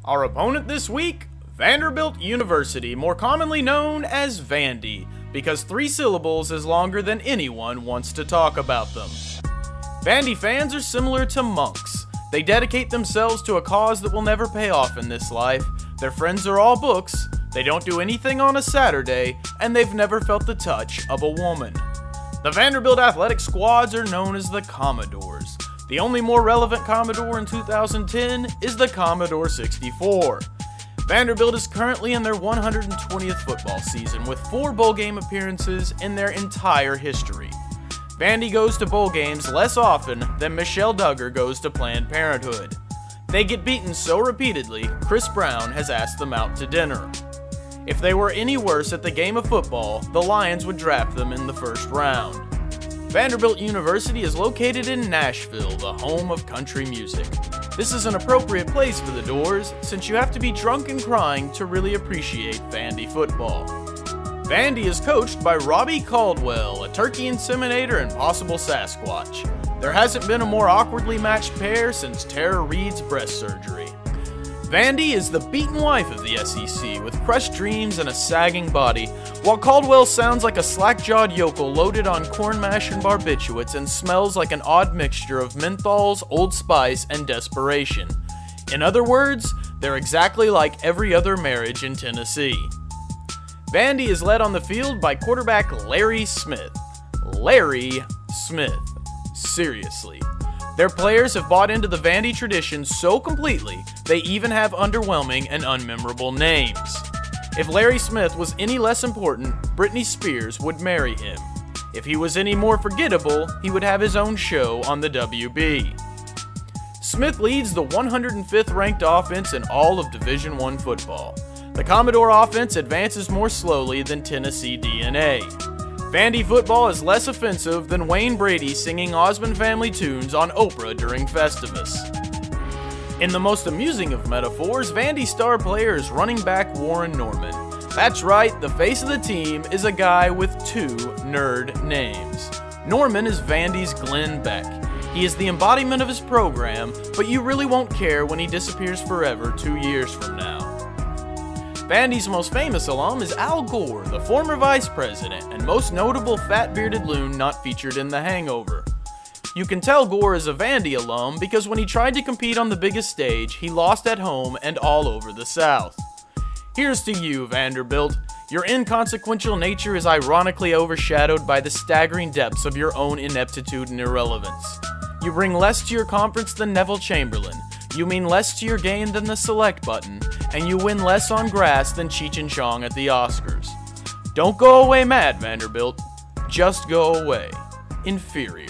Our opponent this week, Vanderbilt University, more commonly known as Vandy, because 3 syllables is longer than anyone wants to talk about them. Vandy fans are similar to monks. They dedicate themselves to a cause that will never pay off in this life. Their friends are all books, they don't do anything on a Saturday, and they've never felt the touch of a woman. The Vanderbilt athletic squads are known as the Commodores. The only more relevant Commodore in 2010 is the Commodore 64. Vanderbilt is currently in their 120th football season with 4 bowl game appearances in their entire history. Vandy goes to bowl games less often than Michelle Duggar goes to Planned Parenthood. They get beaten so repeatedly, Chris Brown has asked them out to dinner. If they were any worse at the game of football, the Lions would draft them in the first round. Vanderbilt University is located in Nashville, the home of country music. This is an appropriate place for the Doors, since you have to be drunk and crying to really appreciate Vandy football. Vandy is coached by Robbie Caldwell, a turkey inseminator and possible Sasquatch. There hasn't been a more awkwardly matched pair since Tara Reid's breast surgery. Vandy is the beaten wife of the SEC, with crushed dreams and a sagging body, while Caldwell sounds like a slack-jawed yokel loaded on corn mash and barbiturates and smells like an odd mixture of menthols, Old Spice, and desperation. In other words, they're exactly like every other marriage in Tennessee. Vandy is led on the field by quarterback Larry Smith. Larry Smith. Seriously. Their players have bought into the Vandy tradition so completely, they even have underwhelming and unmemorable names. If Larry Smith was any less important, Britney Spears would marry him. If he was any more forgettable, he would have his own show on the WB. Smith leads the 105th ranked offense in all of Division I football. The Commodore offense advances more slowly than Tennessee DNA. Vandy football is less offensive than Wayne Brady singing Osmond Family tunes on Oprah during Festivus. In the most amusing of metaphors, Vandy star player is running back Warren Norman. That's right, the face of the team is a guy with 2 nerd names. Norman is Vandy's Glenn Beck. He is the embodiment of his program, but you really won't care when he disappears forever 2 years from now. Vandy's most famous alum is Al Gore, the former vice president and most notable fat-bearded loon not featured in The Hangover. You can tell Gore is a Vandy alum because when he tried to compete on the biggest stage, he lost at home and all over the South. Here's to you, Vanderbilt. Your inconsequential nature is ironically overshadowed by the staggering depths of your own ineptitude and irrelevance. You bring less to your conference than Neville Chamberlain. You mean less to your game than the select button, and you win less on grass than Cheech and Chong at the Oscars. Don't go away mad, Vanderbilt. Just go away inferior.